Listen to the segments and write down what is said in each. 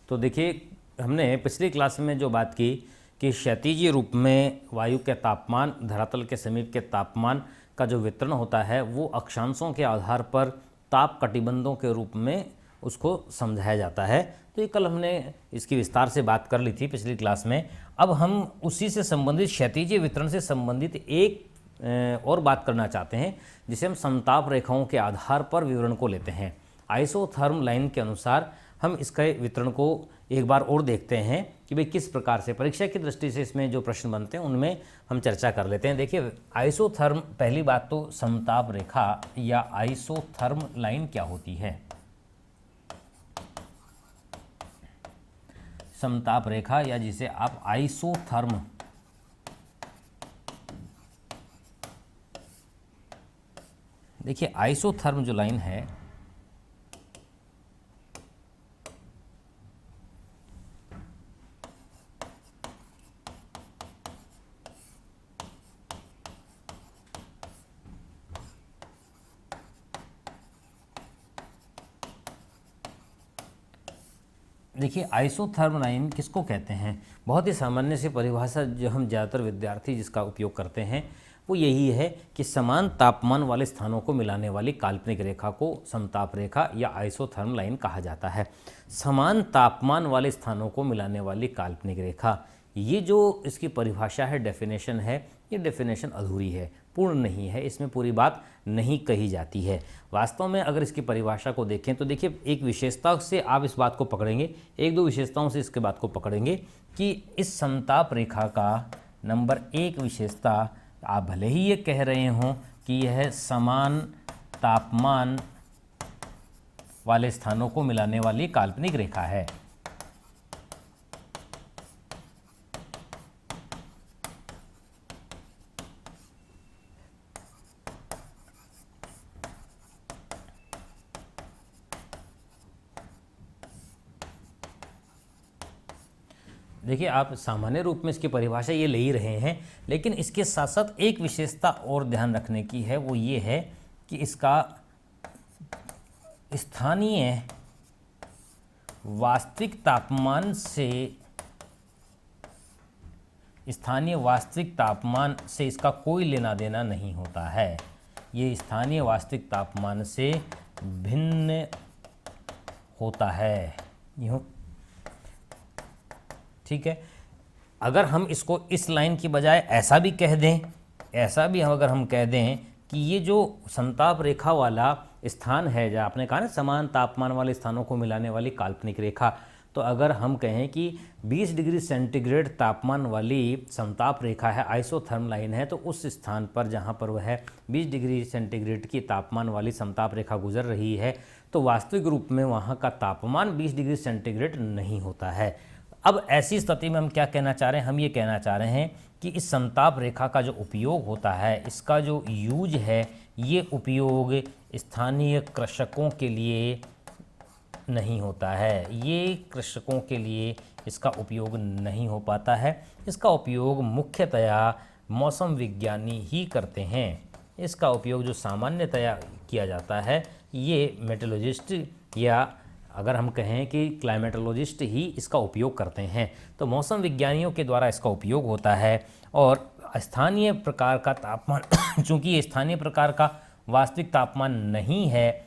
तो देखिए, हमने पिछली क्लास में जो बात की कि क्षैतिजीय रूप में वायु के तापमान, धरातल के समीप के तापमान का जो वितरण होता है वो अक्षांशों के आधार पर ताप कटिबंधों के रूप में उसको समझाया जाता है। तो ये कल हमने इसकी विस्तार से बात कर ली थी पिछली क्लास में। अब हम उसी से संबंधित क्षैतिजीय वितरण से संबंधित एक और बात करना चाहते हैं, जिसे हम समताप रेखाओं के आधार पर विवरण को लेते हैं। आइसोथर्म लाइन के अनुसार हम इसके वितरण को एक बार और देखते हैं कि भाई किस प्रकार से परीक्षा की दृष्टि से इसमें जो प्रश्न बनते हैं उनमें हम चर्चा कर लेते हैं। देखिए, आइसोथर्म, पहली बात तो समताप रेखा या आइसोथर्म लाइन क्या होती है। समताप रेखा या जिसे आप आइसोथर्म देखिए, आइसोथर्म जो लाइन है देखिए, आइसोथर्म लाइन किसको कहते हैं। बहुत ही सामान्य सी परिभाषा जो हम ज़्यादातर विद्यार्थी जिसका उपयोग करते हैं वो यही है कि समान तापमान वाले स्थानों को मिलाने वाली काल्पनिक रेखा को समताप रेखा या आइसोथर्म लाइन कहा जाता है। समान तापमान वाले स्थानों को मिलाने वाली काल्पनिक रेखा, ये जो इसकी परिभाषा है, डेफिनेशन है, ये डेफिनेशन अधूरी है, पूर्ण नहीं है, इसमें पूरी बात नहीं कही जाती है। वास्तव में अगर इसकी परिभाषा को देखें तो देखिए, एक विशेषता से आप इस बात को पकड़ेंगे, एक दो विशेषताओं से इसके बात को पकड़ेंगे कि इस समताप रेखा का नंबर एक विशेषता, आप भले ही ये कह रहे हों कि यह समान तापमान वाले स्थानों को मिलाने वाली काल्पनिक रेखा है। देखिए, आप सामान्य रूप में इसकी परिभाषा ये ले ही रहे हैं, लेकिन इसके साथ साथ एक विशेषता और ध्यान रखने की है, वो ये है कि इसका स्थानीय वास्तविक तापमान से इसका कोई लेना देना नहीं होता है। ये स्थानीय वास्तविक तापमान से भिन्न होता है, यूँ ठीक है। अगर हम इसको इस लाइन की बजाय ऐसा भी कह दें, अगर हम कह दें कि ये जो समताप रेखा वाला स्थान है, जहाँ आपने कहा ना समान तापमान वाले स्थानों को मिलाने वाली काल्पनिक रेखा, तो अगर हम कहें कि 20 डिग्री सेंटीग्रेड तापमान वाली समताप रेखा है, आइसोथर्म लाइन है, तो उस स्थान पर जहाँ पर वह 20 डिग्री सेंटीग्रेड की तापमान वाली समताप रेखा गुजर रही है, तो वास्तविक रूप में वहाँ का तापमान 20 डिग्री सेंटीग्रेड नहीं होता है। अब ऐसी स्थिति में हम क्या कहना चाह रहे हैं, हम ये कहना चाह रहे हैं कि इस समताप रेखा का जो उपयोग होता है, इसका जो यूज है, ये उपयोग स्थानीय कृषकों के लिए नहीं होता है। ये कृषकों के लिए इसका उपयोग नहीं हो पाता है। इसका उपयोग मुख्यतया मौसम विज्ञानी ही करते हैं। इसका उपयोग जो सामान्यतया किया जाता है, ये मेट्रोलॉजिस्ट या अगर हम कहें कि क्लाइमेटोलॉजिस्ट ही इसका उपयोग करते हैं। तो मौसम विज्ञानियों के द्वारा इसका उपयोग होता है। और स्थानीय प्रकार का तापमान चूँकि ये स्थानीय प्रकार का वास्तविक तापमान नहीं है,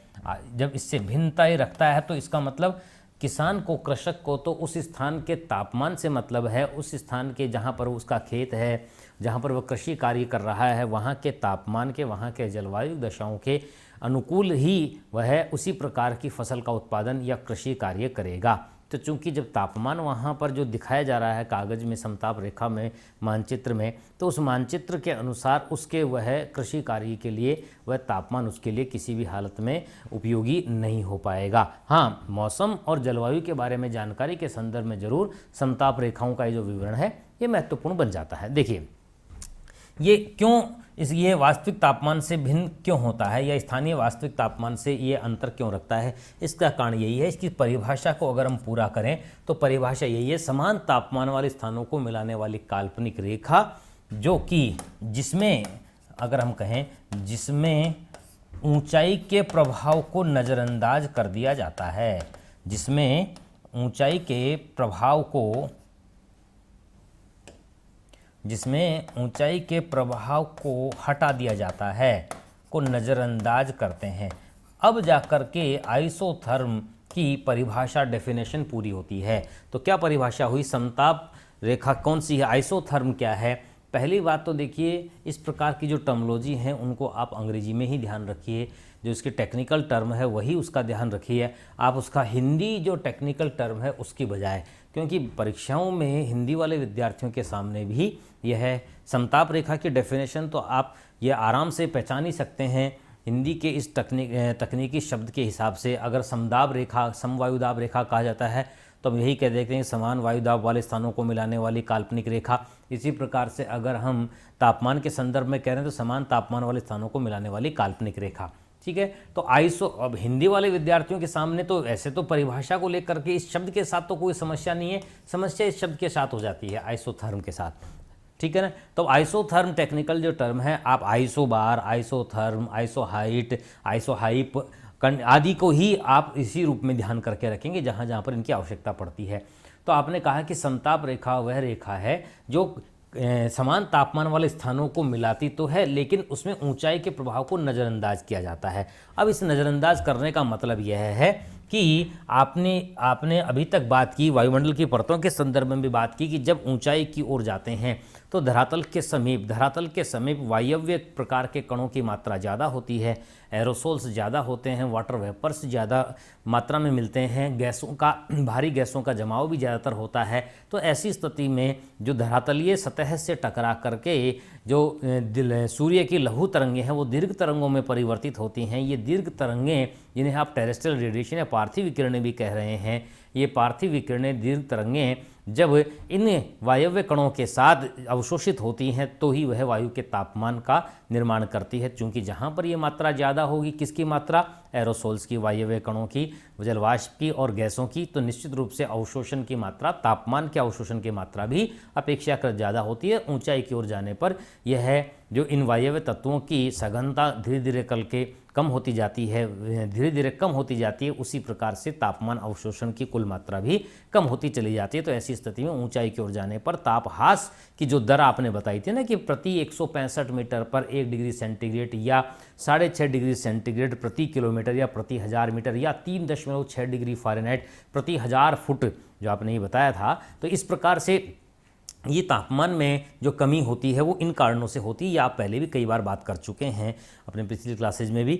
जब इससे भिन्नताएं रखता है, तो इसका मतलब किसान को, कृषक को तो उस स्थान के तापमान से मतलब है, उस स्थान के जहाँ पर उसका खेत है, जहाँ पर वह कृषि कार्य कर रहा है, वहाँ के तापमान के, वहाँ के जलवायु दशाओं के अनुकूल ही वह उसी प्रकार की फसल का उत्पादन या कृषि कार्य करेगा। तो चूंकि जब तापमान वहाँ पर जो दिखाया जा रहा है कागज़ में, समताप रेखा में, मानचित्र में, तो उस मानचित्र के अनुसार उसके वह कृषि कार्य के लिए वह तापमान उसके लिए किसी भी हालत में उपयोगी नहीं हो पाएगा। हाँ, मौसम और जलवायु के बारे में जानकारी के संदर्भ में जरूर समताप रेखाओं का जो विवरण है ये महत्वपूर्ण बन जाता है। देखिए, ये वास्तविक तापमान से भिन्न क्यों होता है या स्थानीय वास्तविक तापमान से ये अंतर क्यों रखता है, इसका कारण यही है। इसकी परिभाषा को अगर हम पूरा करें तो परिभाषा यही है, समान तापमान वाले स्थानों को मिलाने वाली काल्पनिक रेखा, जो कि जिसमें अगर हम कहें जिसमें ऊंचाई के प्रभाव को नज़रअंदाज कर दिया जाता है, जिसमें ऊंचाई के प्रभाव को, जिसमें ऊंचाई के प्रभाव को हटा दिया जाता है, को नज़रअंदाज करते हैं। अब जाकर के आइसोथर्म की परिभाषा, डेफिनेशन पूरी होती है। तो क्या परिभाषा हुई? समताप रेखा कौन सी है, आइसोथर्म क्या है? पहली बात तो देखिए, इस प्रकार की जो टर्मोलॉजी हैं उनको आप अंग्रेजी में ही ध्यान रखिए, जो इसकी टेक्निकल टर्म है वही उसका ध्यान रखिए, आप उसका हिंदी जो टेक्निकल टर्म है उसकी बजाय, क्योंकि परीक्षाओं में हिंदी वाले विद्यार्थियों के सामने भी यह समताप रेखा की डेफिनेशन तो आप ये आराम से पहचान ही सकते हैं हिंदी के इस तकनीकी शब्द के हिसाब से। अगर समदाब रेखा, समवायुदाब रेखा कहा जाता है तो हम यही कह देते हैं समान वायुदाब वाले स्थानों को मिलाने वाली काल्पनिक रेखा। इसी प्रकार से अगर हम तापमान के संदर्भ में कह रहे हैं तो समान तापमान वाले स्थानों को मिलाने वाली काल्पनिक रेखा। ठीक है, तो अब हिंदी वाले विद्यार्थियों के सामने तो ऐसे तो परिभाषा को लेकर के इस शब्द के साथ तो कोई समस्या नहीं है, समस्या इस शब्द के साथ हो जाती है, आइसोथर्म के साथ। ठीक है ना, तो आइसोथर्म टेक्निकल जो टर्म है, आप आइसोबार, आइसोथर्म, आइसोहाइट, आइसोहाइप आदि को ही आप इसी रूप में ध्यान करके रखेंगे जहाँ जहाँ पर इनकी आवश्यकता पड़ती है। तो आपने कहा कि समताप रेखा वह रेखा है जो समान तापमान वाले स्थानों को मिलाती तो है, लेकिन उसमें ऊंचाई के प्रभाव को नज़रअंदाज किया जाता है। अब इस नज़रअंदाज करने का मतलब यह है कि आपने अभी तक बात की, वायुमंडल की परतों के संदर्भ में भी बात की कि जब ऊंचाई की ओर जाते हैं तो धरातल के समीप वायव्य प्रकार के कणों की मात्रा ज़्यादा होती है, एरोसोल्स ज़्यादा होते हैं, वाटर वेपर्स ज़्यादा मात्रा में मिलते हैं, भारी गैसों का जमाव भी ज़्यादातर होता है। तो ऐसी स्थिति में जो धरातलीय सतह से टकरा करके जो सूर्य की लघु तरंगें हैं वो दीर्घ तरंगों में परिवर्तित होती हैं। ये दीर्घ तरंगें, जिन्हें आप टेरेस्ट्रियल रेडिएशन या पार्थिव विकिरणें भी कह रहे हैं, ये पार्थिव विकिरणें, दीर्घ तरंगें जब इन वायव्य कणों के साथ अवशोषित होती हैं तो ही वह वायु के तापमान का निर्माण करती है। चूँकि जहाँ पर ये मात्रा ज़्यादा होगी, किसकी मात्रा? एरोसोल्स की, वायव्य कणों की, जलवाष्प की और गैसों की, तो निश्चित रूप से अवशोषण की मात्रा, तापमान के अवशोषण की मात्रा भी अपेक्षाकृत ज़्यादा होती है। ऊंचाई की ओर जाने पर यह जो इन वायव्य तत्वों की सघनता धीरे धीरे कम होती जाती है, उसी प्रकार से तापमान अवशोषण की कुल मात्रा भी कम होती चली जाती है। तो ऐसी स्थिति में ऊंचाई की ओर जाने पर तापहास की जो दर आपने बताई थी ना कि प्रति 165 मीटर पर 1 डिग्री सेंटीग्रेड या 6.5 डिग्री सेंटीग्रेड प्रति किलोमीटर या प्रति 1000 मीटर या 3.6 डिग्री फ़ारेनहाइट प्रति 1000 फुट, जो आपने ये बताया था, तो इस प्रकार से ये तापमान में जो कमी होती है वो इन कारणों से होती है। ये आप पहले भी कई बार बात कर चुके हैं अपने पिछली क्लासेज में भी।